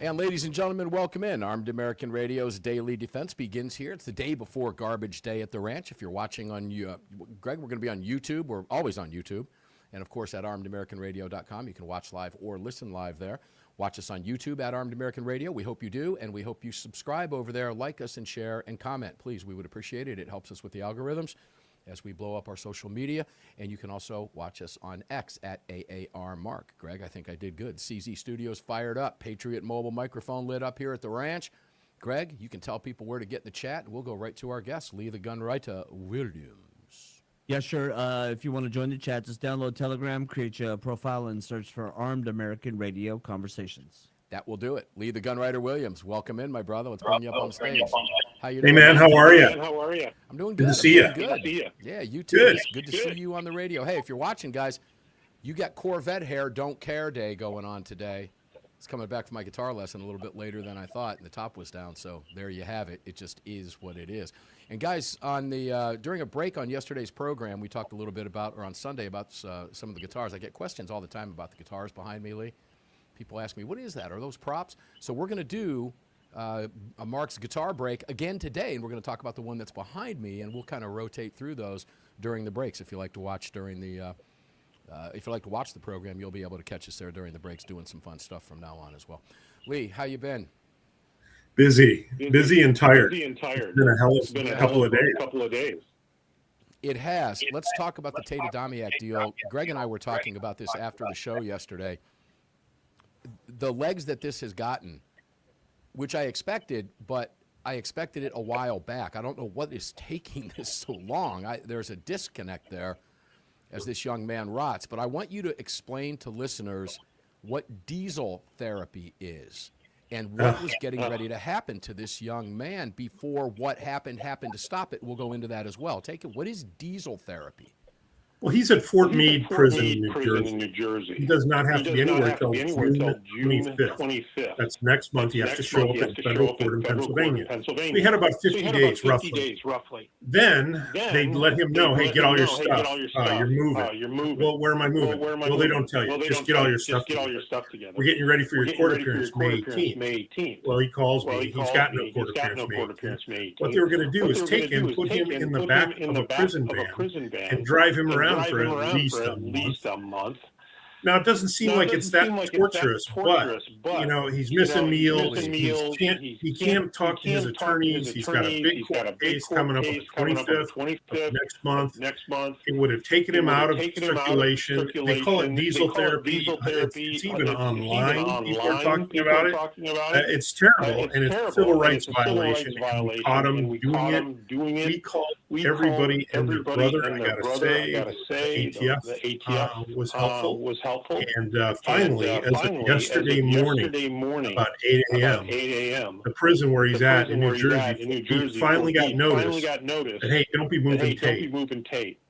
And ladies and gentlemen, welcome in. Armed American Radio's Daily Defense begins here. It's the day before Garbage Day at the Ranch. If you're watching on, Greg, we're going to be on YouTube. We're always on YouTube. And, of course, at armedamericanradio.com. You can watch live or listen live there. Watch us on YouTube at Armed American Radio. We hope you do, and we hope you subscribe over there, like us, and share, and comment. Please, we would appreciate it. It helps us with the algorithms. as we blow up our social media. And you can also watch us on X at AAR Mark. Greg, I think I did good. CZ Studios fired up. Patriot Mobile microphone lit up here at the ranch. Greg, you can tell people where to get in the chat, and we'll go right to our guest, Lee the Gunwriter Williams. Yeah, sure. If you want to join the chat, just download Telegram, create your profile, and search for Armed American Radio Conversations. That will do it. Lee the Gunwriter Williams, welcome in, my brother. Let's bring you up on stage. How you Hey, doing? man, how are you? How are you? I'm doing good. Good to see you. Good. Yeah, you too. Good. It's good to see you on the radio. Hey, if you're watching, guys, you got Corvette Hair Don't Care Day going on today. It's coming back from my guitar lesson a little bit later than I thought, and the top was down, so there you have it. It just is what it is. And, guys, on the during a break on yesterday's program, we talked a little bit about, or on Sunday, about some of the guitars. I get questions all the time about the guitars behind me, Lee. People ask me, what is that? Are those props? So we're going to do a Mark's guitar break again today, and we're going to talk about the one that's behind me, and we'll kind of rotate through those during the breaks. If you like to watch during the if you like to watch the program, you'll be able to catch us there during the breaks doing some fun stuff from now on as well. Lee, how you been? Busy and tired. Busy and tired. It's been a hell of a couple of days. It has. Let's talk about the Tate Adamiak deal. Greg and I were talking about this after the show yesterday. The legs that this has gotten, which I expected, but I expected it a while back. I don't know what is taking this so long. There's a disconnect there as this young man rots. But I want you to explain to listeners what diesel therapy is and what was getting ready to happen to this young man before what happened to stop it. We'll go into that as well. Take it. What is diesel therapy? Well, he's at Fort Meade Prison in New Jersey. He does not have to be anywhere until June June 25th. That's next month. He has to show up in federal court in Pennsylvania. We had about 50 days, roughly. Then they let him know, hey, get all your stuff. You're moving. Well, where am I moving? Well, they don't tell you. Just get all your stuff together. We're getting you ready for your court appearance May 18th. Well, he calls me. He's got no court appearance May 18th. What they were going to do is take him, put him in the back of a prison van and drive him around for at least a month. Now, it doesn't seem like it's that torturous, but, you know, he's missing meals. He can't talk to his attorneys. He's got a big court case coming up on the 25th of next month. It would have taken him out of circulation. They call it diesel therapy. It's even online. People are talking about it. It's terrible, and it's a civil rights violation. And we caught him doing it. We called everybody and their brother. I got to say, the ATF was helpful. And finally, as of yesterday morning, about 8 a.m., the prison where he's at in New Jersey, he finally got notice that, hey, don't be moving Tate.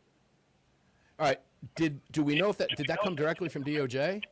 All right. Do we know if did that come directly from DOJ?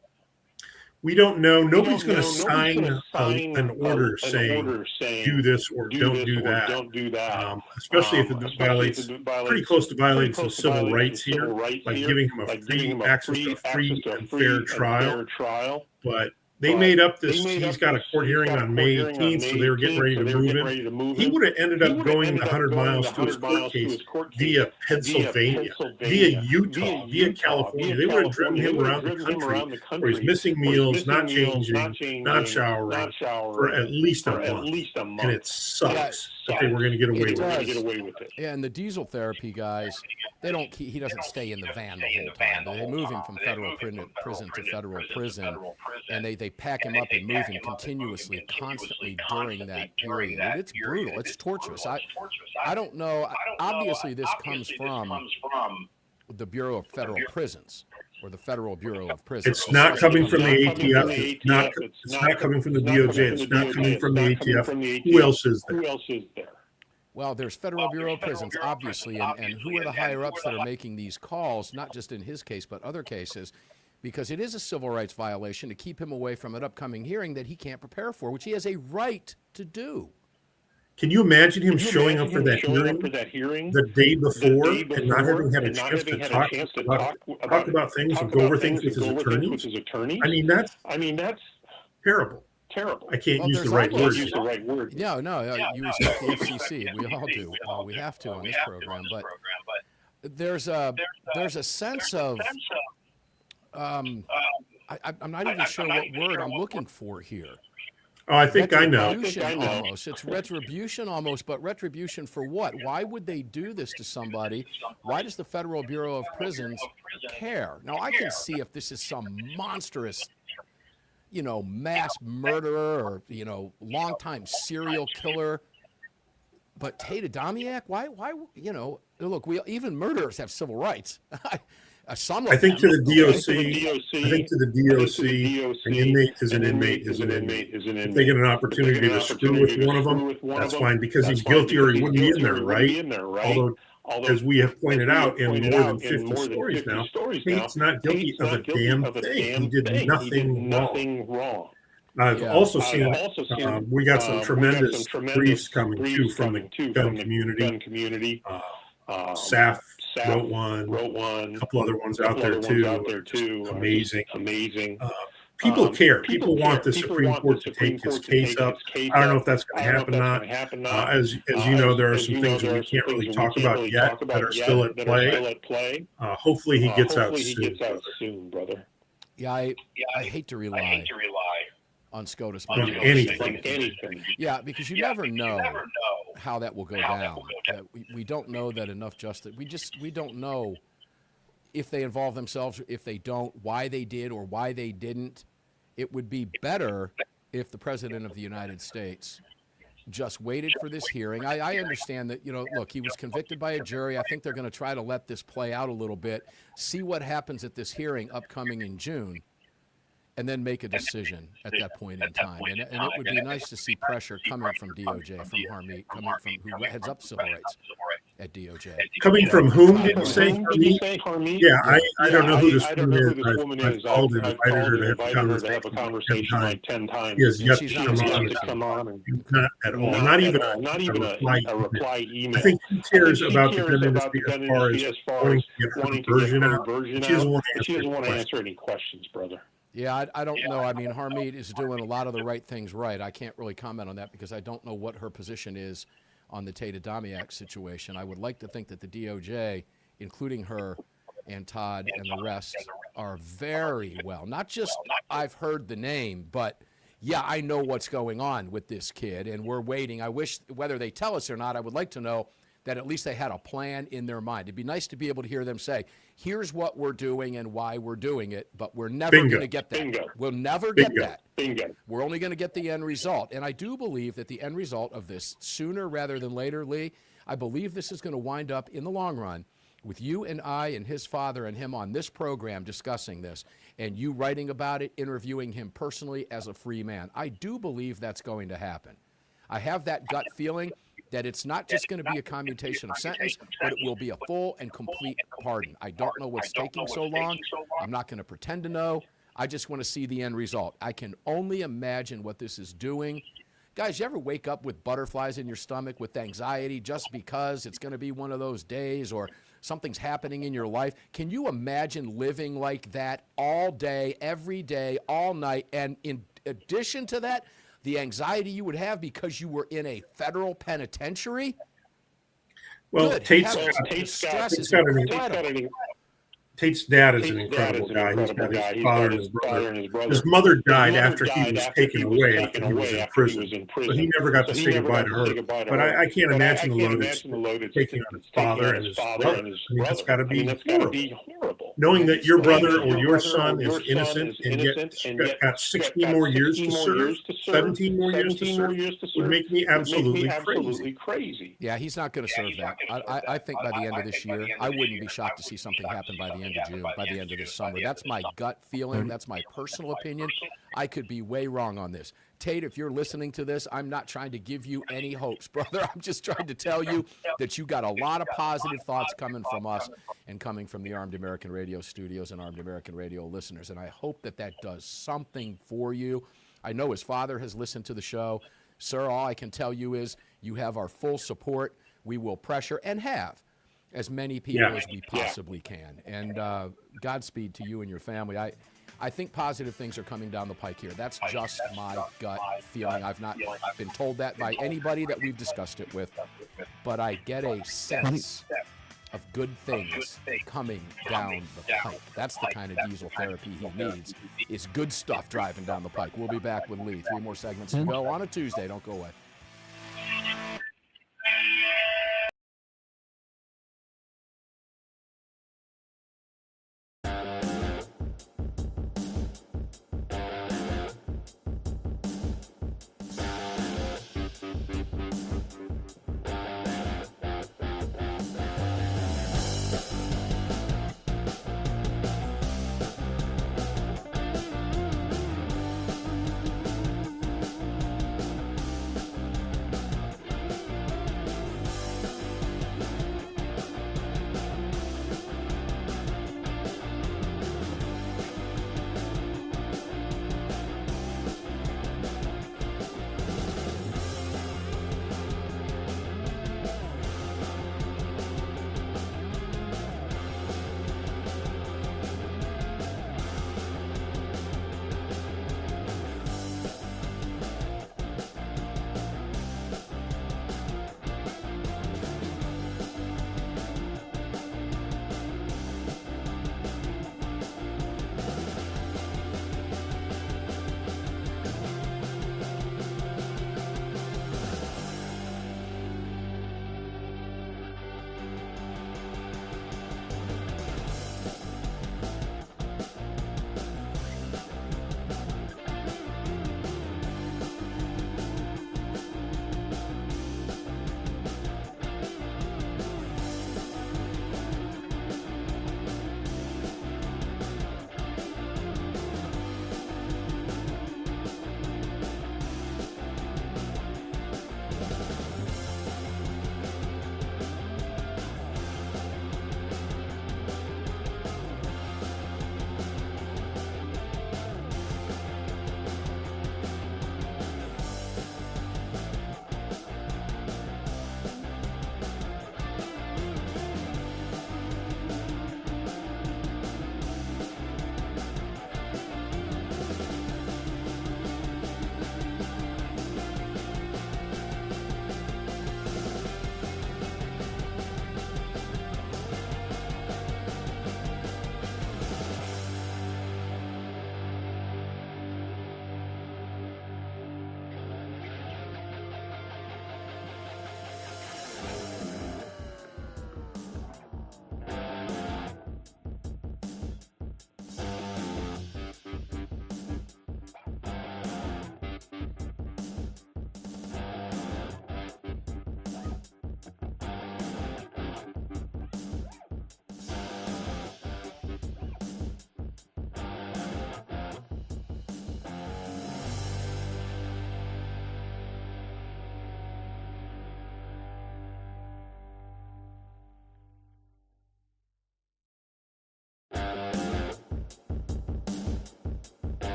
We don't know. Nobody's going to sign an order saying do this or don't do that. Especially if it violates, pretty close to violating some civil rights here, like giving him a free access to a free and fair trial. But they made up this. He's got a court hearing on May 18th, so they were getting ready to move him. He would have ended up going 100 miles to his court case via Pennsylvania, via Utah, via California. They would have driven him around the country where he's missing meals, not changing, not showering for at least a month. And it sucks that they were going to get away with it. Yeah, and the diesel therapy guys, he doesn't stay in the van the whole time. They move him from federal prison to federal prison, and they pack him up and move him continuously, constantly during that period. And it's brutal. It's torturous. I don't know. Obviously, this comes from the Bureau of Federal Prisons or the Federal Bureau of Prisons. It's not coming from the ATF. It's not coming from the DOJ. It's not coming from the ATF. Who else is there? Well, there's Federal Bureau of Prisons, obviously, and who are the higher-ups that are making these calls, not just in his case, but other cases, because it is a civil rights violation to keep him away from an upcoming hearing that he can't prepare for, which he has a right to do. Can you imagine him showing up for that hearing the day before and not having had a chance to talk about things and go over things with his attorneys? I mean, that's terrible. I can't use the right word. No, you respect the FCC. We all do. We have to on this program. But there's a sense of I'm not even sure what word I'm looking for here. Oh, I think I know. Almost. It's retribution almost, but retribution for what? Why would they do this to somebody? Why does the Federal Bureau of Prisons care? Now, I can see if this is some monstrous, mass murderer or, longtime serial killer. But Tate Adamiak, why, look, even murderers have civil rights. I think to the DOC, an inmate is an inmate is an inmate. If they get an opportunity to screw with one of them, that's fine, because he's guilty or he wouldn't be in there, right? Although, as we have pointed out in more than 50 stories now, Tate's not guilty of a damn thing. He did nothing wrong. I've also seen, we got some tremendous briefs coming too from the gun community. SAF wrote one, a couple other ones out there too. Amazing. People care. People want the Supreme Court to take his case up. I don't know if that's going to happen or not. As you know, there are some things that we can't really talk about yet that are still at play. Hopefully he gets out soon, brother. Yeah, I hate to rely on SCOTUS. Anything. Yeah, because you never know how that will go down. We don't know that enough justice. We don't know if they involve themselves, if they don't, why they did or why they didn't. It would be better if the President of the United States just waited for this hearing. I understand that, look, he was convicted by a jury. I think they're going to try to let this play out a little bit, see what happens at this hearing upcoming in June, and then make a decision at that point in time. And it would be nice to see pressure coming from DOJ, from Harmeet, coming from who heads up civil rights at DOJ. Coming from whom, did you say? Harmeet? Yeah, I don't know who this woman is. I've called and invited her to have a conversation like 10 times. He has yet to come on. Not at all. Not even a reply email. I think he cares about the gun industry as far as wanting to get her version out. She doesn't want to answer any questions, brother. Yeah, I don't know. I mean, Harmeet is doing a lot of the right things right. I can't really comment on that because I don't know what her position is on the Tate Adamiak situation. I would like to think that the DOJ, including her and Todd and the rest, are very well. Not just I've heard the name, but yeah, I know what's going on with this kid, and we're waiting. I wish, whether they tell us or not, I would like to know that at least they had a plan in their mind. It'd be nice to be able to hear them say, here's what we're doing and why we're doing it, but we're never going to get that. We'll never get that. We're only going to get the end result. And I do believe that the end result of this, sooner rather than later, Lee, I believe this is going to wind up in the long run with you and I and his father and him on this program discussing this, and you writing about it, interviewing him personally as a free man. I do believe that's going to happen. I have that gut feeling that it's not just going to be a commutation of sentence, but it will be a full and complete pardon. I don't know what's taking so long. I'm not going to pretend to know. I just want to see the end result. I can only imagine what this is doing. Guys, you ever wake up with butterflies in your stomach with anxiety just because it's going to be one of those days or something's happening in your life? Can you imagine living like that all day, every day, all night? And in addition to that, the anxiety you would have because you were in a federal penitentiary? Well, Tate's dad is an incredible guy. He's got his father and his brother. His mother died after he was taken away, after he was in prison. So he never got to say goodbye to her. But I can't imagine the load it's taking on his father and his brother. I mean, that's got to be horrible. Knowing that your brother or your son is innocent and yet got 16 more years to serve, 17 more years to serve, would make me absolutely crazy. Yeah, he's not going to serve that. I think by the end of this year, I wouldn't be shocked to see something happen by the end of June, by the end of this summer. That's my gut feeling. That's my personal opinion. I could be way wrong on this. Tate, if you're listening to this, I'm not trying to give you any hopes, brother. I'm just trying to tell you that you got a lot of positive thoughts coming from us and coming from the Armed American Radio studios and Armed American Radio listeners. And I hope that that does something for you. I know his father has listened to the show. Sir, all I can tell you is you have our full support. We will pressure and have as many people as we possibly can. And Godspeed to you and your family. I think positive things are coming down the pike here. That's just my gut feeling. I've not been told that by anybody that we've discussed it with, but I get a sense of good good things coming down the pike. That's the kind of diesel therapy he needs. It's good stuff driving down the pike. We'll be back with Lee. 3 more segments to go on a Tuesday. Don't go away.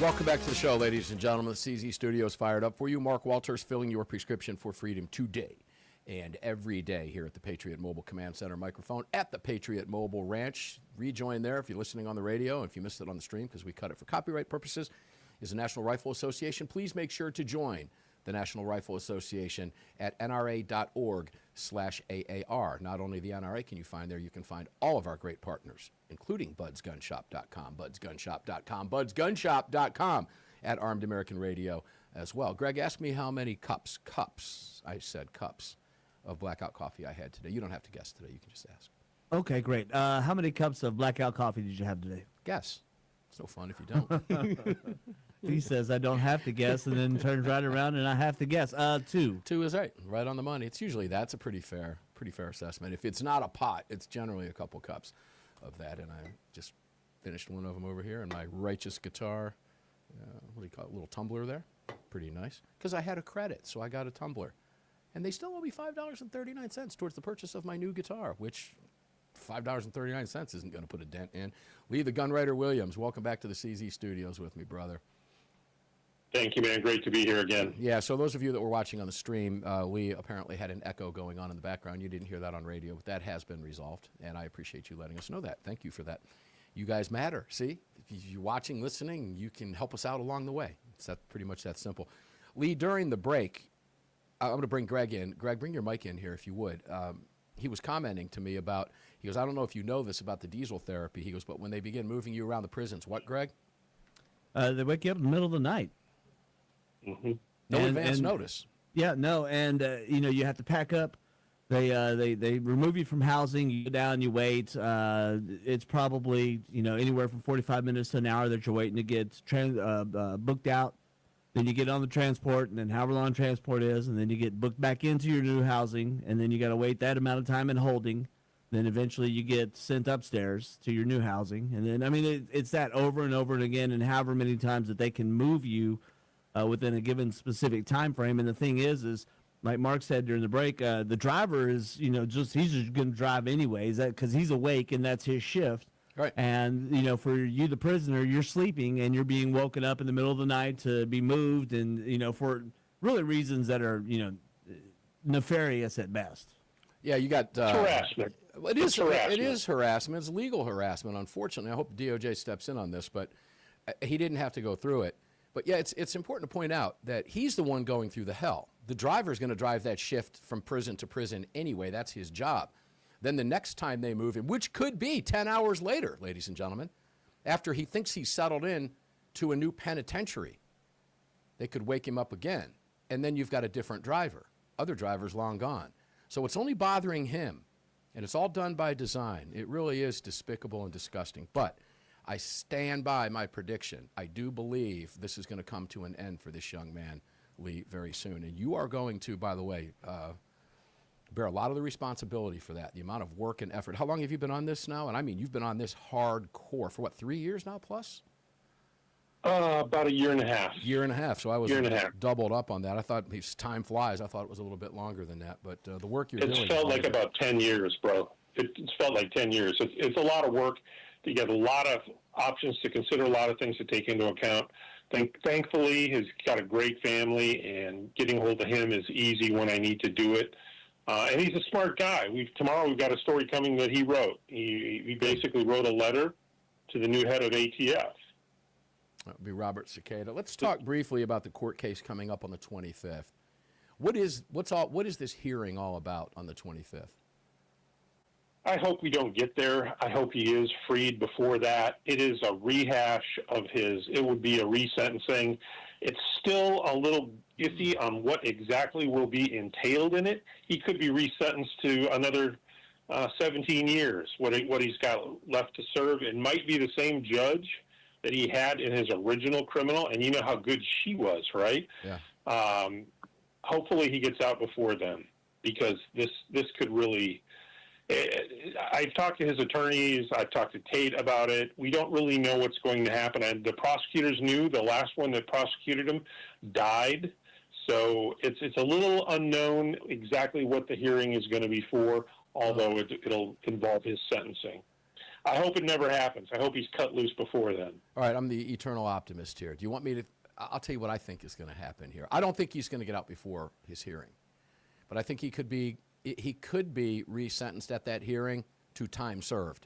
Welcome back to the show, ladies and gentlemen. The CZ Studios fired up for you. Mark Walters filling your prescription for freedom today and every day here at the Patriot Mobile Command Center microphone at the Patriot Mobile Ranch. Rejoin there if you're listening on the radio. If you missed it on the stream because we cut it for copyright purposes, is the National Rifle Association. Please make sure to join the National Rifle Association, at nra.org/AAR. Not only the NRA can you find there, you can find all of our great partners, including budsgunshop.com, budsgunshop.com, budsgunshop.com, at Armed American Radio as well. Greg asked me how many cups, I said cups, of Blackout coffee I had today. You don't have to guess today. You can just ask. Okay, great. How many cups of Blackout coffee did you have today? Guess. It's no fun if you don't. He says I don't have to guess, and then turns right around and I have to guess. 2. 2 is right on the money. It's usually, that's a pretty fair assessment. If it's not a pot, it's generally a couple cups of that. And I just finished one of them over here in my Righteous Guitar, what do you call it, little tumbler there. Pretty nice. Because I had a credit, so I got a tumbler. And they still owe me $5.39 towards the purchase of my new guitar, which $5.39 isn't going to put a dent in. Lee the Gunwriter Williams, welcome back to the CZ studios with me, brother. Thank you, man. Great to be here again. Yeah, so those of you that were watching on the stream, Lee apparently had an echo going on in the background. You didn't hear that on radio, but that has been resolved, and I appreciate you letting us know that. Thank you for that. You guys matter. See, if you're watching, listening, you can help us out along the way. It's pretty much that simple. Lee, during the break, I'm going to bring Greg in. Greg, bring your mic in here if you would. He was commenting to me about, he goes, I don't know if you know this about the diesel therapy. He goes, but when they begin moving you around the prisons, what, Greg? They wake you up in the middle of the night. Mm-hmm. No advance notice. Yeah, no, and you have to pack up. They remove you from housing. You go down, you wait. It's probably anywhere from 45 minutes to an hour that you're waiting to get booked out. Then you get on the transport, and then however long transport is, and then you get booked back into your new housing, and then you got to wait that amount of time in holding. Then eventually you get sent upstairs to your new housing, and then it's that over and over and again, and however many times that they can move you within a given specific time frame. And the thing is like Mark said during the break, the driver is he's just going to drive anyways, because he's awake and that's his shift. Right. And, for you, the prisoner, you're sleeping and you're being woken up in the middle of the night to be moved and, for really reasons that are, nefarious at best. Yeah, you got harassment. It is harassment. It's legal harassment, unfortunately. I hope DOJ steps in on this, but he didn't have to go through it. But, yeah, it's important to point out that he's the one going through the hell. The driver's going to drive that shift from prison to prison anyway. That's his job. Then the next time they move him, which could be 10 hours later, ladies and gentlemen, after he thinks he's settled in to a new penitentiary, they could wake him up again. And then you've got a different driver. Other drivers long gone. So it's only bothering him. And it's all done by design. It really is despicable and disgusting. But I stand by my prediction. I do believe this is going to come to an end for this young man, Lee, very soon. And you are going to, by the way, bear a lot of the responsibility for that, the amount of work and effort. How long have you been on this now? And I mean, you've been on this hardcore for, 3 years now plus? About a year and a half. Year and a half. So I was doubled up on that. I thought, time flies. I thought it was a little bit longer than that. But the work you're doing. It felt like about 10 years, bro. It's felt like 10 years. It's a lot of work. You get a lot of options to consider, a lot of things to take into account. Thankfully, he's got a great family, and getting hold of him is easy when I need to do it. And he's a smart guy. Tomorrow we've got a story coming that he wrote. He basically wrote a letter to the new head of ATF. That would be Robert Cicada. Let's talk briefly about the court case coming up on the 25th. What is this hearing all about on the 25th? I hope we don't get there. I hope he is freed before that. It is a rehash of it would be a resentencing. It's still a little iffy on what exactly will be entailed in it. He could be resentenced to another 17 years, what he's got left to serve. It might be the same judge that he had in his original criminal, and you know how good she was, right? Yeah. Hopefully he gets out before then, because this could really... I've talked to his attorneys. I've talked to Tate about it. We don't really know what's going to happen. And the prosecutors knew. The last one that prosecuted him died. So it's a little unknown exactly what the hearing is going to be for, although it'll involve his sentencing. I hope it never happens. I hope he's cut loose before then. All right, I'm the eternal optimist here. Do you want me to... I'll tell you what I think is going to happen here. I don't think he's going to get out before his hearing. But I think he could be resentenced at that hearing to time served.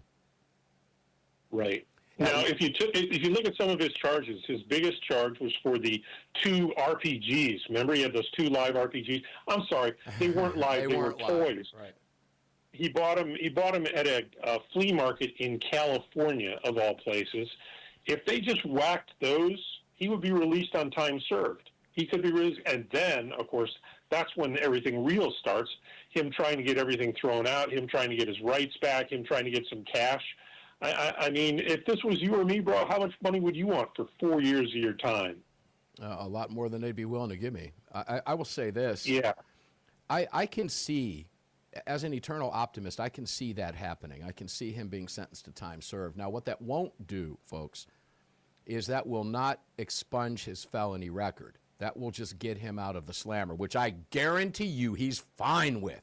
Right. Now, if you look at some of his charges, his biggest charge was for the 2 RPGs. Remember, he had those 2 live RPGs. I'm sorry, they weren't live; they were toys. Right. He bought them at a flea market in California, of all places. If they just whacked those, he would be released on time served. He could be released, and then, of course, that's when everything real starts. Him trying to get everything thrown out, him trying to get his rights back, him trying to get some cash. I mean, if this was you or me, bro, how much money would you want for 4 years of your time? A lot more than they'd be willing to give me. I will say this. Yeah. I can see, as an eternal optimist, I can see that happening. I can see him being sentenced to time served. Now, what that won't do, folks, is that will not expunge his felony record. That will just get him out of the slammer, which I guarantee you he's fine with.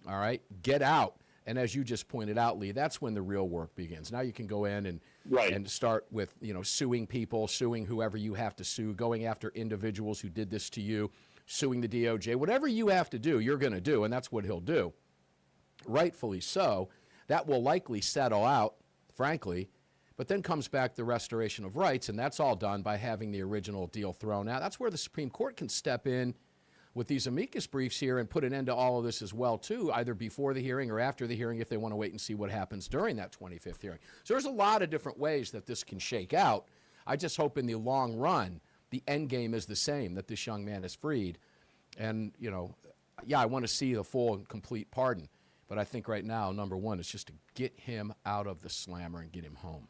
All right? Get out. And as you just pointed out, Lee, that's when the real work begins. Now you can go in and start with, suing people, suing whoever you have to sue, going after individuals who did this to you, suing the DOJ. Whatever you have to do, you're going to do, and that's what he'll do. Rightfully so. That will likely settle out, frankly, but then comes back the restoration of rights, and that's all done by having the original deal thrown out. That's where the Supreme Court can step in with these amicus briefs here and put an end to all of this as well, too, either before the hearing or after the hearing if they want to wait and see what happens during that 25th hearing. So there's a lot of different ways that this can shake out. I just hope in the long run the end game is the same, that this young man is freed. And, I want to see the full and complete pardon. But I think right now, number one, is just to get him out of the slammer and get him home.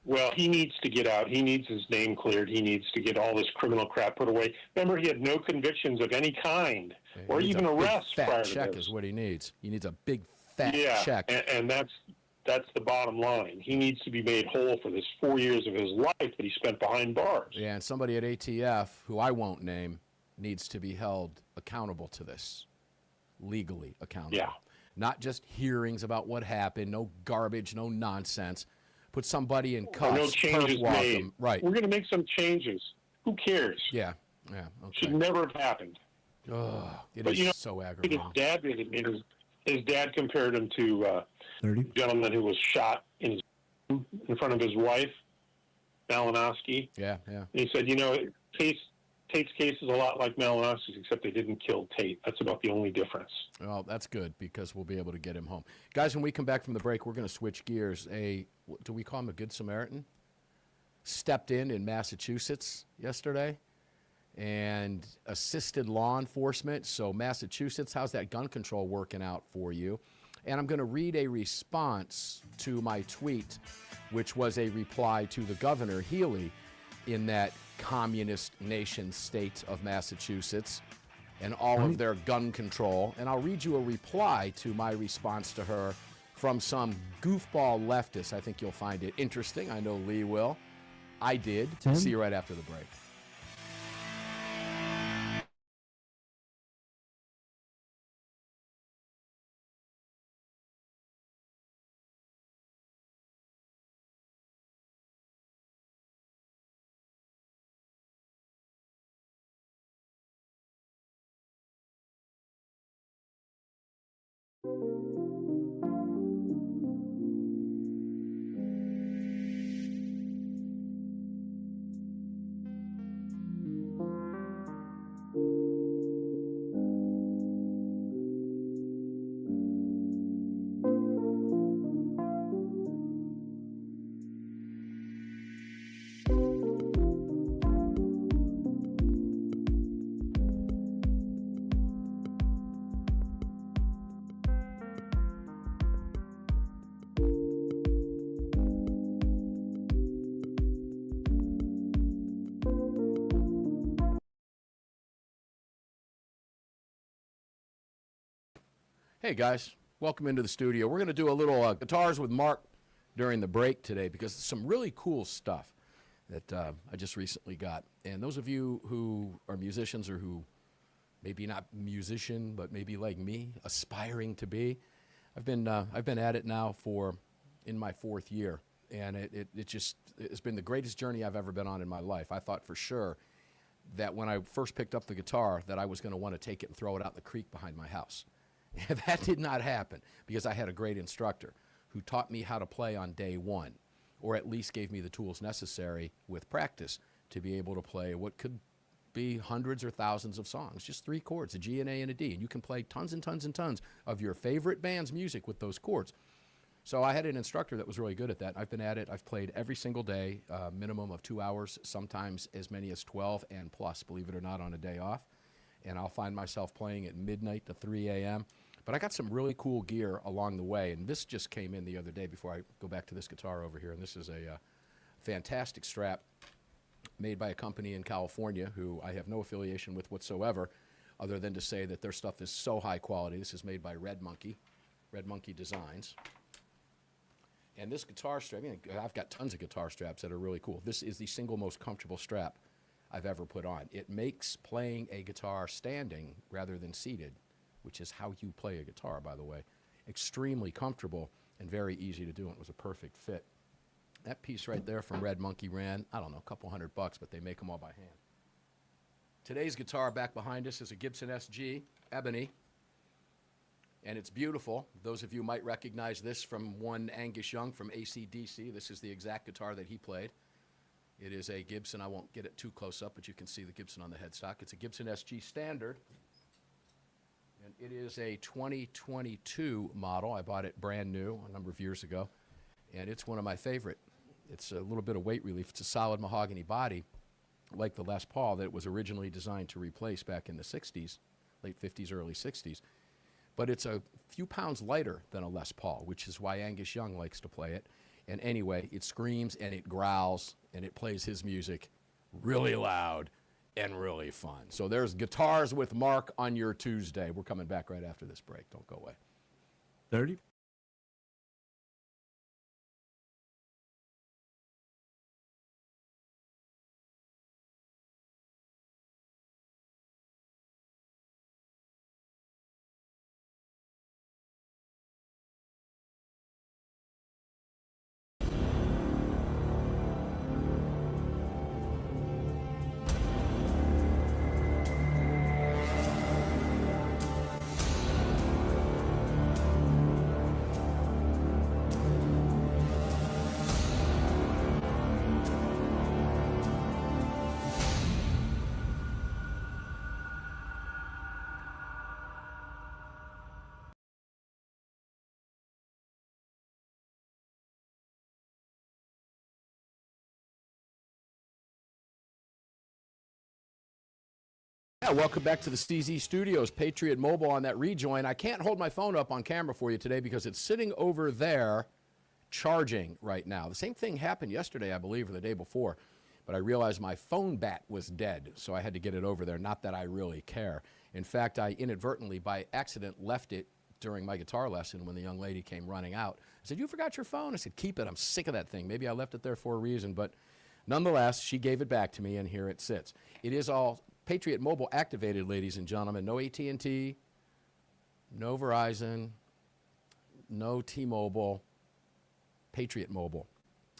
Well, he needs to get out. He needs his name cleared. He needs to get all this criminal crap put away. Remember, he had no convictions of any kind, or even arrests prior to this. Fat check is what he needs. He needs a big fat check. And that's the bottom line. He needs to be made whole for this 4 years of his life that he spent behind bars. Yeah, and somebody at ATF, who I won't name, needs to be held accountable to this, legally accountable. Yeah. Not just hearings about what happened, no garbage, no nonsense. Put somebody in cuffs. No changes made. Them. Right. We're going to make some changes. Who cares? Yeah. Okay. Should never have happened. Oh, it is so aggravating. His dad did it. His dad compared him to a gentleman who was shot in front of his wife, Malinowski. Yeah. And he said, Tate's case is a lot like Malinowski's, except they didn't kill Tate. That's about the only difference. Well, that's good because we'll be able to get him home. Guys, when we come back from the break, we're going to switch gears. Do we call him a Good Samaritan? Stepped in Massachusetts yesterday and assisted law enforcement. So Massachusetts, how's that gun control working out for you? And I'm going to read a response to my tweet, which was a reply to the Governor Healy in that communist nation state of Massachusetts and all of their gun control. And I'll read you a reply to my response to her from some goofball leftist. I think you'll find it interesting. I know Lee will. I did. Tim? See you right after the break. Hey guys, welcome into the studio. We're going to do a little guitars with Mark during the break today because it's some really cool stuff that I just recently got. And those of you who are musicians or who maybe not musician, but maybe like me, aspiring to be, I've been at it now in my 4th year, and it's been the greatest journey I've ever been on in my life. I thought for sure that when I first picked up the guitar that I was going to want to take it and throw it out in the creek behind my house. That did not happen because I had a great instructor who taught me how to play on day one. or at least gave me the tools necessary with practice to be able to play what could be hundreds or thousands of songs, just 3 chords, a G, an A, and a D, and you can play tons and tons and tons of your favorite band's music with those chords. So I had an instructor that was really good at that. I've been at it. I've played every single day, minimum of 2 hours, sometimes as many as 12 and plus, believe it or not, on a day off. And I'll find myself playing at midnight to 3 a.m. But I got some really cool gear along the way, and this just came in the other day before I go back to this guitar over here. And this is a fantastic strap made by a company in California who I have no affiliation with whatsoever, other than to say that their stuff is so high quality. This is made by Red Monkey Designs. And this guitar strap, I've got tons of guitar straps that are really cool. This is the single most comfortable strap I've ever put on. It makes playing a guitar standing rather than seated, which is how you play a guitar, by the way, extremely comfortable and very easy to do. It was a perfect fit. That piece right there from Red Monkey ran, I don't know, a couple $100, but they make them all by hand. Today's guitar back behind us is a Gibson SG, ebony, and it's beautiful. Those of you might recognize this from one Angus Young from AC/DC. This is the exact guitar that he played. It is a Gibson. I won't get it too close up, but you can see the Gibson on the headstock. It's a Gibson SG Standard, and it is a 2022 model. I bought it brand new a number of years ago, and it's one of my favorite. It's a little bit of weight relief. It's a solid mahogany body, like the Les Paul that it was originally designed to replace back in the 60s, late 50s, early 60s. But it's a few pounds lighter than a Les Paul, which is why Angus Young likes to play it. And anyway, it screams and it growls and it plays his music really loud and really fun. So there's Guitars with Mark on your Tuesday. We're coming back right after this break. Don't go away. 30. Yeah, welcome back to the CZ Studios, Patriot Mobile on that rejoin. I can't hold my phone up on camera for you today because it's sitting over there charging right now. The same thing happened yesterday, I believe, or the day before, but I realized my phone bat was dead, so I had to get it over there. Not that I really care. In fact, I inadvertently, by accident, left it during my guitar lesson when the young lady came running out. I said, "You forgot your phone?" I said, "Keep it. I'm sick of that thing." Maybe I left it there for a reason, but nonetheless, she gave it back to me, and here it sits. It is all Patriot Mobile activated, ladies and gentlemen. No AT&T, no Verizon, no T-Mobile, Patriot Mobile.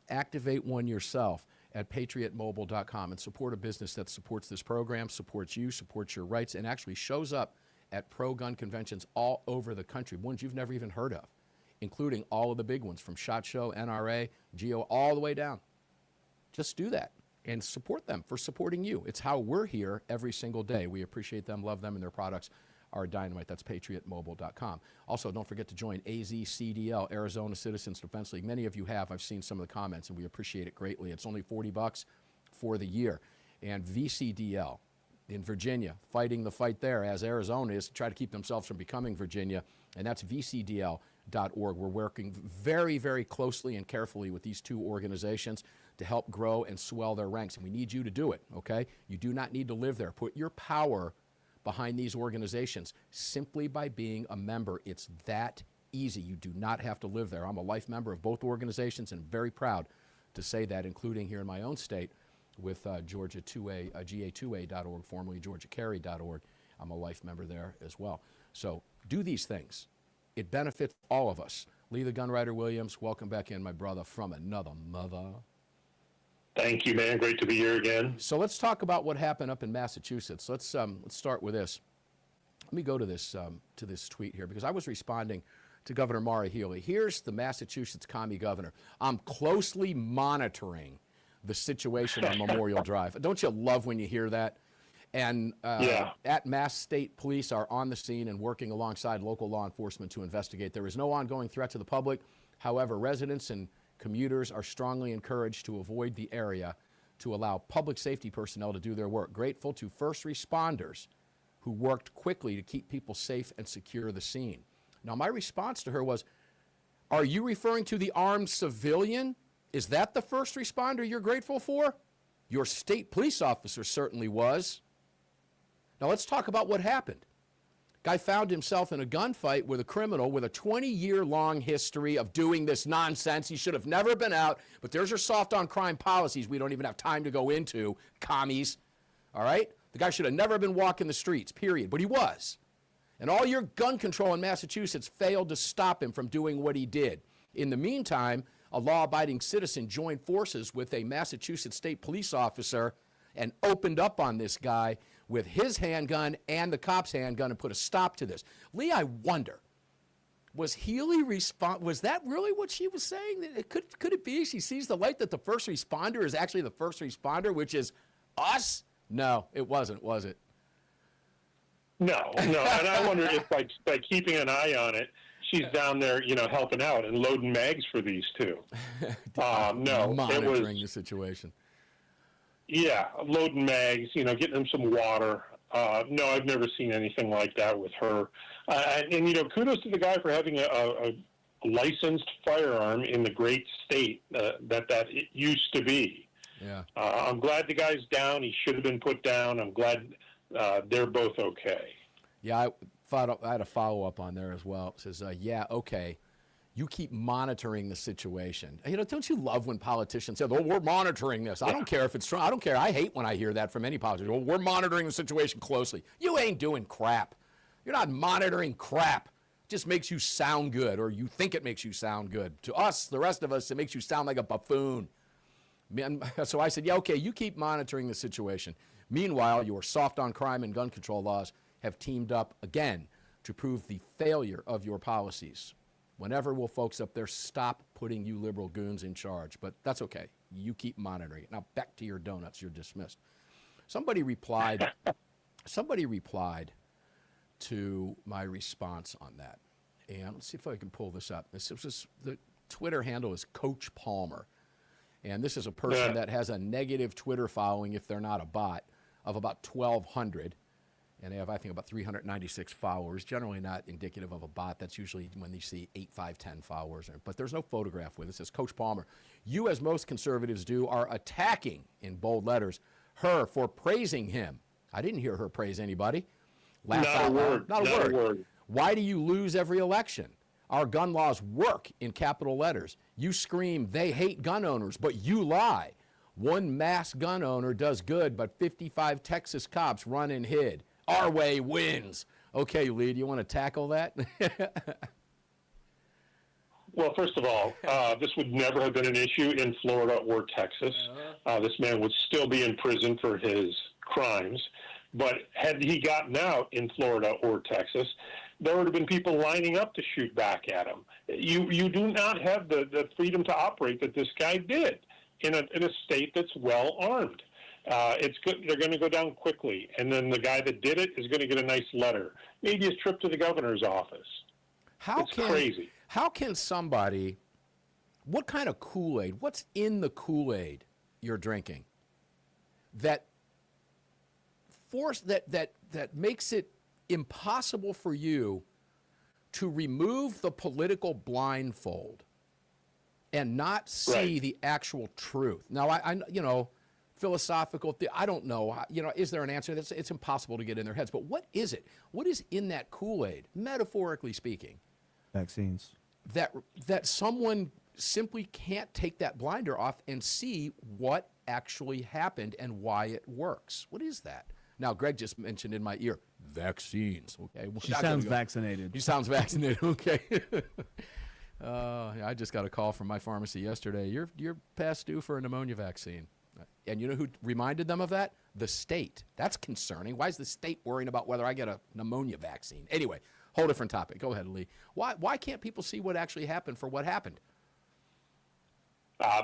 Activate one yourself at patriotmobile.com and support a business that supports this program, supports you, supports your rights, and actually shows up at pro-gun conventions all over the country, ones you've never even heard of, including all of the big ones from SHOT Show, NRA, GEO, all the way down. Just do that and support them for supporting you. It's how we're here every single day. We appreciate them, love them, and their products are dynamite. That's patriotmobile.com. Also, don't forget to join AZCDL, Arizona Citizens Defense League. Many of you have. I've seen some of the comments, and we appreciate it greatly. It's only $40 for the year. And VCDL in Virginia, fighting the fight there, as Arizona is, to try to keep themselves from becoming Virginia, and that's VCDL.org. We're working very, very closely and carefully with these two organizations to help grow and swell their ranks, and we need you to do it, okay? You do not need to live there. Put your power behind these organizations simply by being a member. It's that easy. You do not have to live there. I'm a life member of both organizations and very proud to say that, including here in my own state with Georgia 2A, GA2A.org, formerly GeorgiaCarry.org. I'm a life member there as well. So do these things. It benefits all of us. Lee the Gunwriter Williams, welcome back in, my brother from another mother. Thank you, man. Great to be here again. So let's talk about what happened up in Massachusetts. Let's start with this. Let me go to this tweet here because I was responding to Governor Maura Healey. Here's the Massachusetts commie governor. I'm closely monitoring the situation on Memorial Drive. Don't you love when you hear that? And at Mass State Police are on the scene and working alongside local law enforcement to investigate. There is no ongoing threat to the public. However, residents and commuters are strongly encouraged to avoid the area to allow public safety personnel to do their work. Grateful to first responders who worked quickly to keep people safe and secure the scene. Now, my response to her was, are you referring to the armed civilian? Is that the first responder you're grateful for? Your state police officer certainly was. Now, let's talk about what happened. Guy found himself in a gunfight with a criminal with a 20-year-long history of doing this nonsense. He should have never been out, but there's your soft-on-crime policies we don't even have time to go into, commies, all right? The guy should have never been walking the streets, period, but he was. And all your gun control in Massachusetts failed to stop him from doing what he did. In the meantime, a law-abiding citizen joined forces with a Massachusetts state police officer and opened up on this guy with his handgun and the cop's handgun and put a stop to this. Lee, I wonder, was Healey was that really what she was saying? Could it be she sees the light that the first responder is actually the first responder, which is us? No, it wasn't, was it? No. And I wonder if by keeping an eye on it, she's down there, helping out and loading mags for these two. No, monitoring the situation. Yeah, loading mags, getting them some water. No, I've never seen anything like that with her. And kudos to the guy for having a licensed firearm in the great state that it used to be. Yeah. I'm glad the guy's down. He should have been put down. I'm glad they're both okay. Yeah, I had a follow-up on there as well. It says, yeah, okay. You keep monitoring the situation. Don't you love when politicians say, well, we're monitoring this. I don't care if it's true. I don't care. I hate when I hear that from any politician. Well, we're monitoring the situation closely. You ain't doing crap. You're not monitoring crap. It just makes you sound good, or you think it makes you sound good. To us, the rest of us, it makes you sound like a buffoon. So I said, yeah, okay, you keep monitoring the situation. Meanwhile, your soft-on-crime and gun control laws have teamed up again to prove the failure of your policies. Whenever will folks up there stop putting you liberal goons in charge? But that's okay. You keep monitoring it. Now back to your donuts. You're dismissed. Somebody replied to my response on that. And let's see if I can pull this up. The Twitter handle is Coach Palmer. And this is a person that has a negative Twitter following, if they're not a bot, of about 1,200. And they have, I think, about 396 followers, generally not indicative of a bot. That's usually when you see 8, 5, 10 followers. But there's no photograph with it. It says, Coach Palmer, you, as most conservatives do, are attacking, in bold letters, her for praising him. I didn't hear her praise anybody. Laugh out loud. Not a word. Why do you lose every election? Our gun laws work, in capital letters. You scream, they hate gun owners, but you lie. One mass gun owner does good, but 55 Texas cops run and hid. Our way wins. Okay, Lee, do you want to tackle that? Well, first of all, this would never have been an issue in Florida or Texas. This man would still be in prison for his crimes. But had he gotten out in Florida or Texas, there would have been people lining up to shoot back at him. You do not have the freedom to operate that this guy did in a state that's well armed. It's good. They're going to go down quickly, and then the guy that did it is going to get a nice letter, maybe a trip to the governor's office. It's crazy. How can somebody? What kind of Kool-Aid? What's in the Kool-Aid you're drinking? That makes it impossible for you to remove the political blindfold and not see the actual truth. Now, I philosophical, I don't know, is there an answer? It's impossible to get in their heads, but what is it? What is in that Kool-Aid, metaphorically speaking? Vaccines. That someone simply can't take that blinder off and see what actually happened and why it works. What is that? Now, Greg just mentioned in my ear, vaccines. Okay, she sounds vaccinated. He sounds vaccinated. Okay. I just got a call from my pharmacy yesterday. You're past due for a pneumonia vaccine. And you know who reminded them of that? The state. That's concerning. Why is the state worrying about whether I get a pneumonia vaccine? Anyway, Whole different topic. Go ahead, Lee. Why can't people see what actually happened for what happened?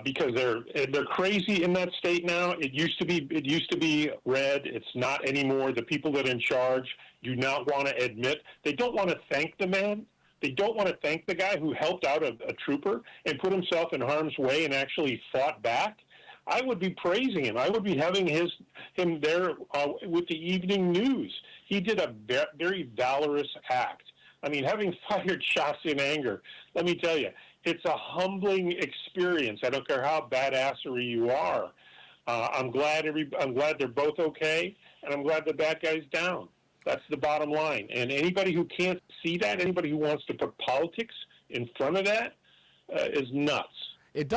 Because they're crazy in that state now. It used to be red. It's not anymore. The people that are in charge do not want to admit. They don't want to thank the man. They don't want to thank the guy who helped out a trooper and put himself in harm's way and actually fought back. I would be praising him. I would be having him there with the evening news. He did a very valorous act. I mean, having fired shots in anger, let me tell you, it's a humbling experience. I don't care how badassery you are. I'm glad they're both okay, and I'm glad the bad guy's down. That's the bottom line. And anybody who can't see that, anybody who wants to put politics in front of that, is nuts. It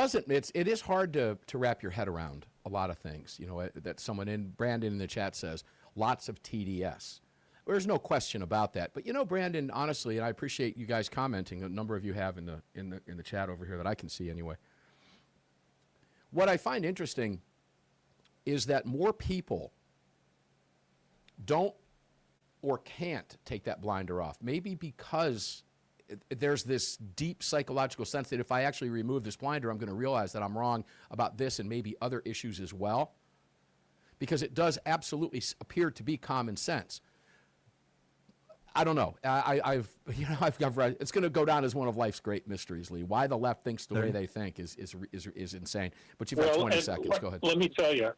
is hard to wrap your head around a lot of things. You know, that someone Brandon in the chat says, lots of TDS. There's no question about that. But you know, Brandon, honestly, and I appreciate you guys commenting. A number of you have in the chat over here that I can see anyway. What I find interesting is that more people don't or can't take that blinder off. Maybe because there's this deep psychological sense that if I actually remove this blinder, I'm going to realize that I'm wrong about this and maybe other issues as well. Because it does absolutely appear to be common sense. I don't know. I've read, it's going to go down as one of life's great mysteries, Lee. Why the left thinks the way they think is insane. But you've got 20 seconds. Go ahead. Let me tell you,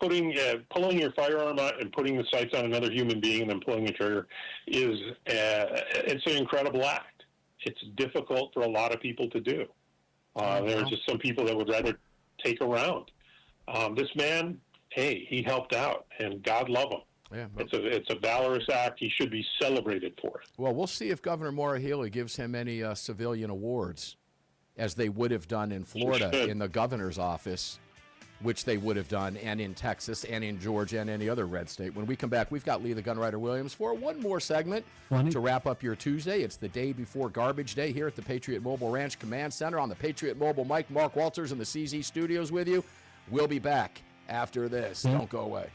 pulling your firearm out and putting the sights on another human being and then pulling the trigger it's an incredible act. It's difficult for a lot of people to do. There are just some people that would rather take a round. This man, hey, he helped out, and God love him. Yeah, it's a valorous act. He should be celebrated for it. Well, we'll see if Governor Maura Healey gives him any civilian awards, as they would have done in Florida in the governor's office, which they would have done, and in Texas, and in Georgia, and any other red state. When we come back, we've got Lee the Gunwriter Williams for one more segment to wrap up your Tuesday. It's the day before Garbage Day here at the Patriot Mobile Ranch Command Center on the Patriot Mobile mic. Mark Walters in the CZ studios with you. We'll be back after this. Don't go away.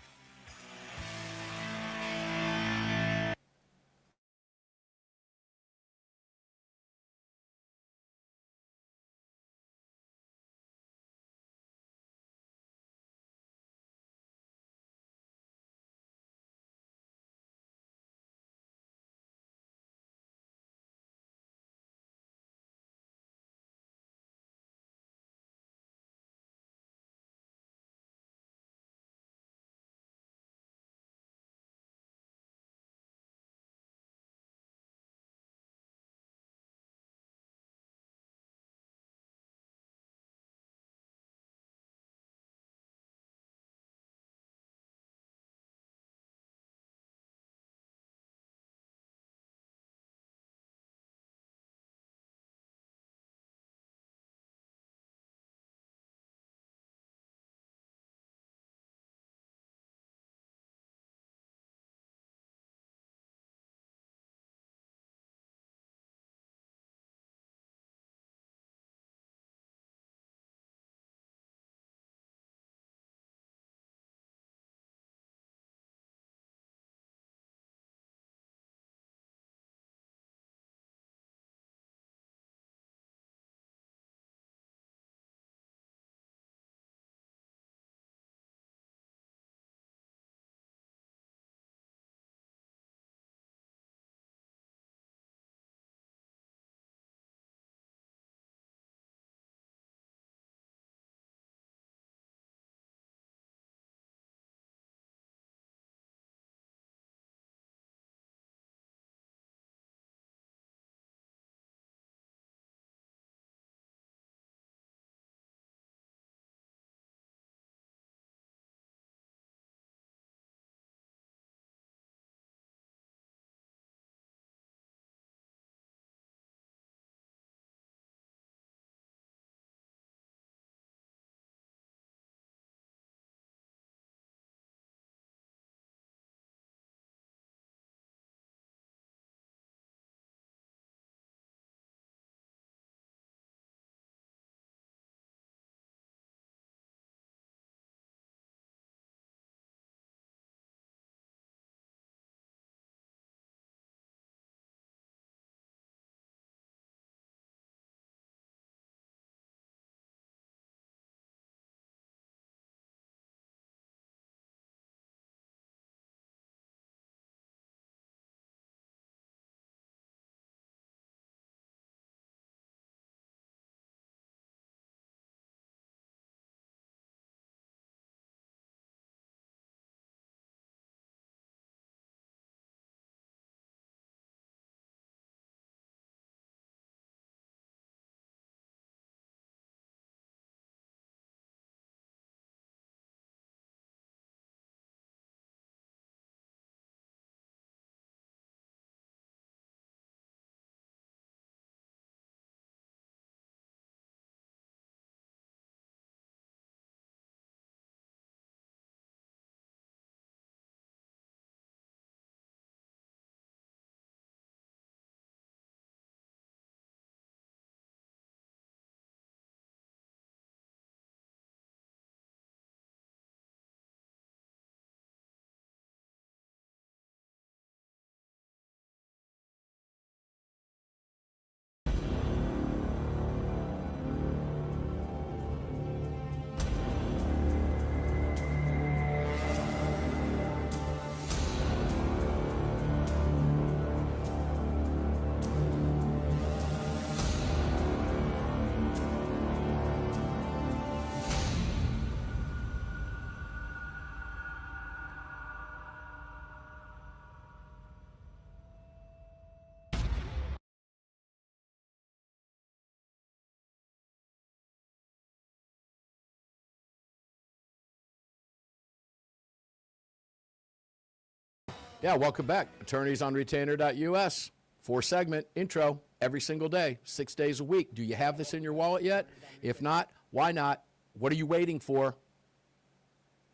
Yeah, welcome back. AttorneysOnRetainer.us. 4-segment intro every single day, 6 days a week. Do you have this in your wallet yet? If not, why not? What are you waiting for?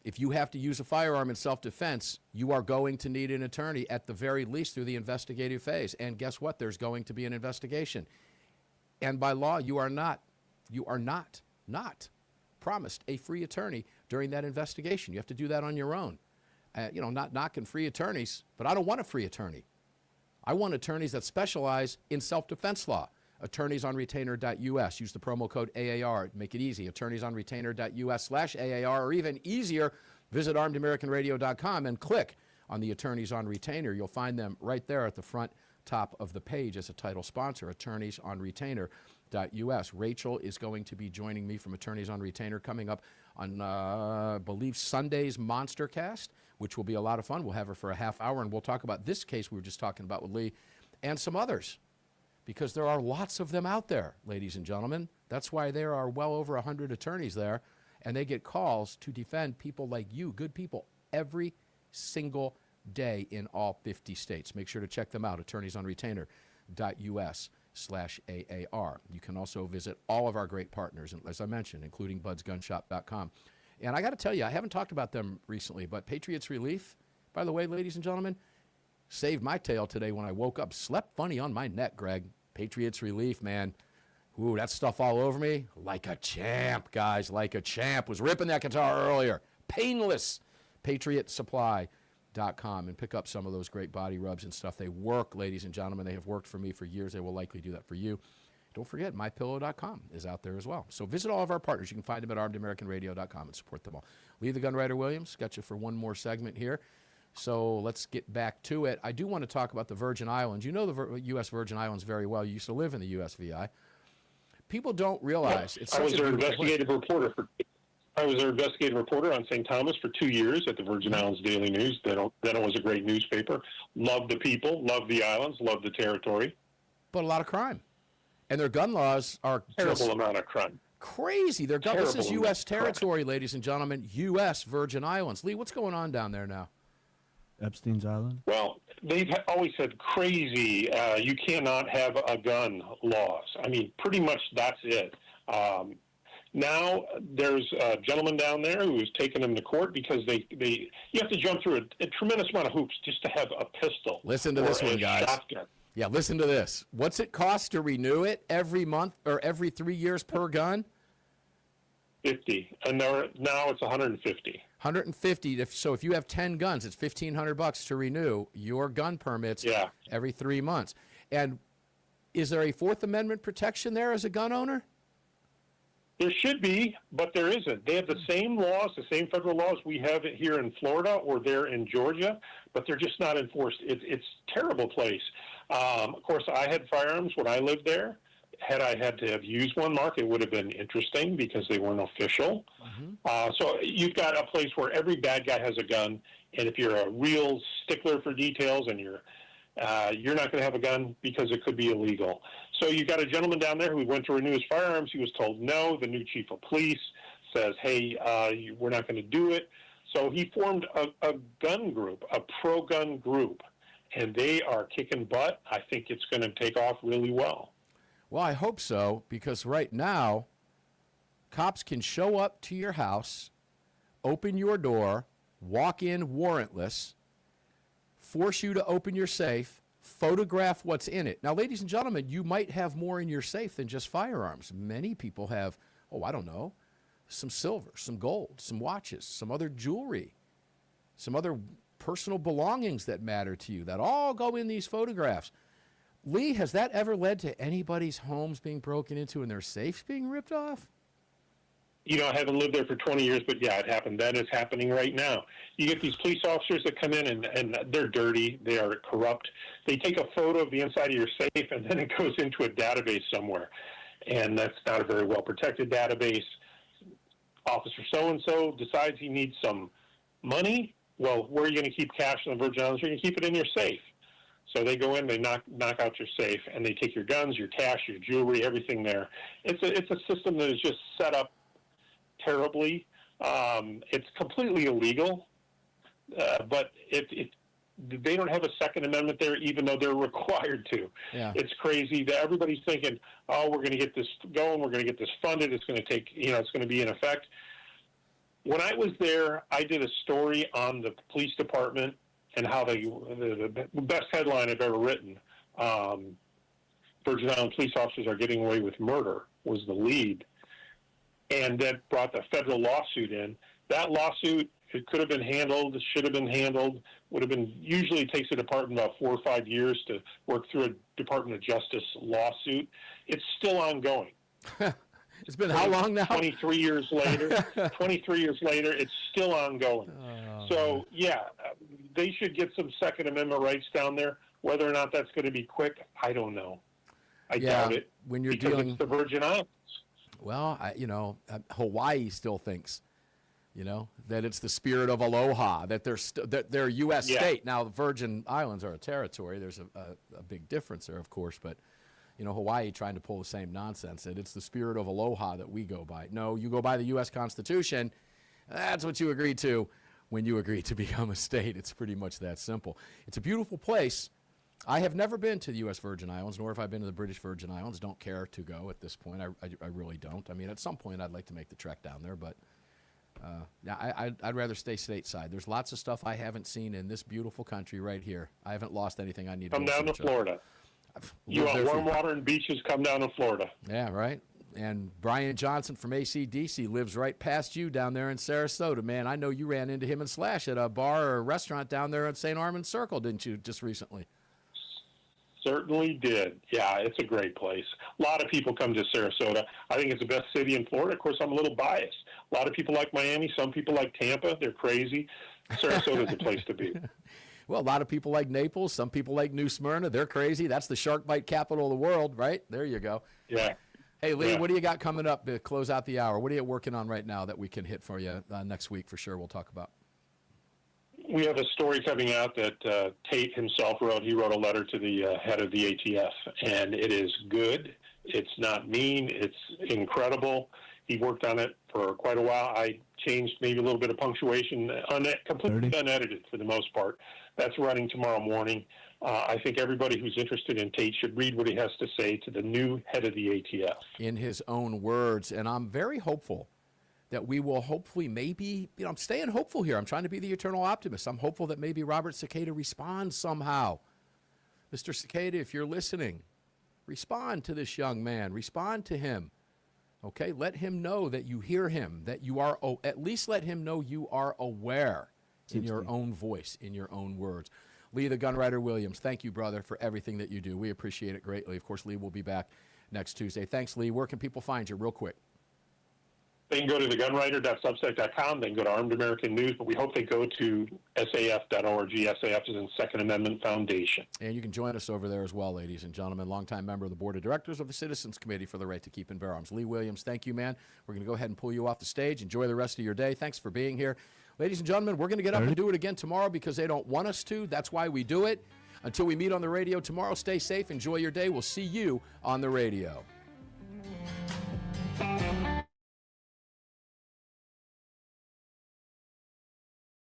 If you have to use a firearm in self-defense, you are going to need an attorney at the very least through the investigative phase. And guess what? There's going to be an investigation. And by law, you are not promised a free attorney during that investigation. You have to do that on your own. Not knocking free attorneys, but I don't want a free attorney. I want attorneys that specialize in self-defense law. AttorneysOnRetainer.us. Use the promo code AAR. Make it easy. AttorneysOnRetainer.us/AAR, or even easier, visit ArmedAmericanRadio.com and click on the Attorneys on Retainer. You'll find them right there at the front top of the page as a title sponsor, AttorneysOnRetainer.us. Rachel is going to be joining me from Attorneys on Retainer coming up on, I believe, Sunday's Monster Cast, which will be a lot of fun. We'll have her for a half hour, and we'll talk about this case we were just talking about with Lee and some others, because there are lots of them out there, ladies and gentlemen. That's why there are well over 100 attorneys there, and they get calls to defend people like you, good people, every single day in all 50 states. Make sure to check them out, AttorneysOnRetainer.us/AAR. You can also visit all of our great partners, as I mentioned, including BudsGunShop.com. And I got to tell you, I haven't talked about them recently, but Patriots Relief, by the way, ladies and gentlemen, saved my tail today when I woke up. Slept funny on my neck, Greg. Patriots Relief, man. Ooh, that stuff all over me. Like a champ, guys, like a champ. Was ripping that guitar earlier. Painless. PatriotSupply.com, and pick up some of those great body rubs and stuff. They work, ladies and gentlemen. They have worked for me for years. They will likely do that for you. Don't forget, MyPillow.com is out there as well. So visit all of our partners. You can find them at ArmedAmericanRadio.com and support them all. Lee the Gunwriter Williams, got you for one more segment here. So let's get back to it. I do want to talk about the Virgin Islands. You know the U.S. Virgin Islands very well. You used to live in the USVI. People don't realize it's such I was their investigative reporter on St. Thomas for 2 years at the Virgin Islands Daily News. Then it was a great newspaper. Loved the people, loved the islands, loved the territory. But a lot of crime. And their gun laws are terrible amount of crime. Crazy. This is U.S. territory, ladies and gentlemen. U.S. Virgin Islands. Lee, what's going on down there now? Epstein's Island? Well, they've always said crazy, you cannot have a gun laws. I mean, pretty much that's it. Now there's a gentleman down there who's taken them to court because you have to jump through a tremendous amount of hoops just to have a pistol. Listen to this one, guys. Shotgun. Yeah, listen to this. What's it cost to renew it every month or every 3 years per gun? 50, and now it's 150. 150. So if you have 10 guns, it's $1,500 to renew your gun permits every 3 months. And is there a Fourth Amendment protection there as a gun owner? There should be, but there isn't. They have the same laws, the same federal laws we have here in Florida or there in Georgia, but they're just not enforced. It's a terrible place. Of course, I had firearms when I lived there. Had I had to have used one, Mark, it would have been interesting because they weren't official. Mm-hmm. So you've got a place where every bad guy has a gun, and if you're a real stickler for details and you're not going to have a gun because it could be illegal. So you've got a gentleman down there who went to renew his firearms. He was told no. The new chief of police says, hey, we're not going to do it. So he formed a gun group, a pro-gun group, and they are kicking butt. I think it's going to take off really well. Well, I hope so, because right now, cops can show up to your house, open your door, walk in warrantless, force you to open your safe, photograph what's in it. Now, ladies and gentlemen, you might have more in your safe than just firearms. Many people have, some silver, some gold, some watches, some other jewelry, some other personal belongings that matter to you that all go in these photographs. Lee, has that ever led to anybody's homes being broken into and their safes being ripped off? I haven't lived there for 20 years, but yeah, it happened. That is happening right now. You get these police officers that come in and they're dirty. They are corrupt. They take a photo of the inside of your safe and then it goes into a database somewhere. And that's not a very well-protected database. Officer so-and-so decides he needs some money. Well, where are you going to keep cash in the Virgin Islands? You're going to keep it in your safe. So they go in, they knock out your safe, and they take your guns, your cash, your jewelry, everything there. It's a system that is just set up terribly. It's completely illegal, but they don't have a Second Amendment there, even though they're required to. Yeah. It's crazy that everybody's thinking, oh, we're going to get this going, we're going to get this funded, it's going to take, it's going to be in effect. When I was there, I did a story on the police department and how the best headline I've ever written, Virgin Island police officers are getting away with murder, was the lead. And that brought the federal lawsuit in. That lawsuit, it could have been handled, should have been handled, would have been, usually it takes a department about 4 or 5 years to work through a Department of Justice lawsuit. It's still ongoing. It's been how long now? 23 years later. 23 years later, it's still ongoing. So, yeah, they should get some Second Amendment rights down there. Whether or not that's going to be quick, I don't know. I doubt it. When you're because dealing, it's the Virgin Islands. well, Hawaii still thinks, that it's the spirit of aloha, that they're U.S. state. Now, the Virgin Islands are a territory. There's a big difference there, of course, but Hawaii trying to pull the same nonsense, that it's the spirit of aloha that we go by. No, you go by the U.S. Constitution. That's what you agreed to when you agreed to become a state. It's pretty much that simple. It's a beautiful place. I have never been to the U.S. Virgin Islands, nor have I been to the British Virgin Islands. Don't care to go at this point. I really don't. I mean, at some point, I'd like to make the trek down there, but I'd rather stay stateside. There's lots of stuff I haven't seen in this beautiful country right here. I haven't lost anything I need to come down to Florida. You want warm water and beaches, come down to Florida. Yeah, right. And Brian Johnson from AC/DC lives right past you down there in Sarasota. Man, I know you ran into him and Slash at a bar or a restaurant down there at St. Armand's Circle, didn't you, just recently? Certainly did. Yeah, it's a great place. A lot of people come to Sarasota. I think it's the best city in Florida. Of course, I'm a little biased. A lot of people like Miami. Some people like Tampa. They're crazy. Sarasota's the place to be. Well, a lot of people like Naples. Some people like New Smyrna. They're crazy. That's the shark bite capital of the world, right? There you go. Yeah. Hey, Lee, what do you got coming up to close out the hour? What are you working on right now that we can hit for you next week for sure we'll talk about? We have a story coming out that Tate himself wrote. He wrote a letter to the head of the ATF, and it is good. It's not mean. It's incredible. He worked on it for quite a while. I changed maybe a little bit of punctuation, completely unedited for the most part. That's running tomorrow morning. I think everybody who's interested in Tate should read what he has to say to the new head of the ATF. In his own words, and I'm very hopeful that we will hopefully maybe, I'm staying hopeful here. I'm trying to be the eternal optimist. I'm hopeful that maybe Robert Cicada responds somehow. Mr. Cicada, if you're listening, respond to this young man. Respond to him. Okay? Let him know that you hear him, that you are, at least let him know you are aware in your own voice, in your own words. Lee the Gunwriter Williams, thank you, brother, for everything that you do. We appreciate it greatly. Of course, Lee will be back next Tuesday. Thanks, Lee. Where can people find you real quick? They can go to thegunwriter.substack.com. They can go to Armed American News, but we hope they go to SAF.org. SAF is in Second Amendment Foundation. And you can join us over there as well, ladies and gentlemen. Longtime member of the Board of Directors of the Citizens Committee for the Right to Keep and Bear Arms. Lee Williams, thank you, man. We're going to go ahead and pull you off the stage. Enjoy the rest of your day. Thanks for being here. Ladies and gentlemen, we're going to get up and do it again tomorrow because they don't want us to. That's why we do it. Until we meet on the radio tomorrow, stay safe. Enjoy your day. We'll see you on the radio.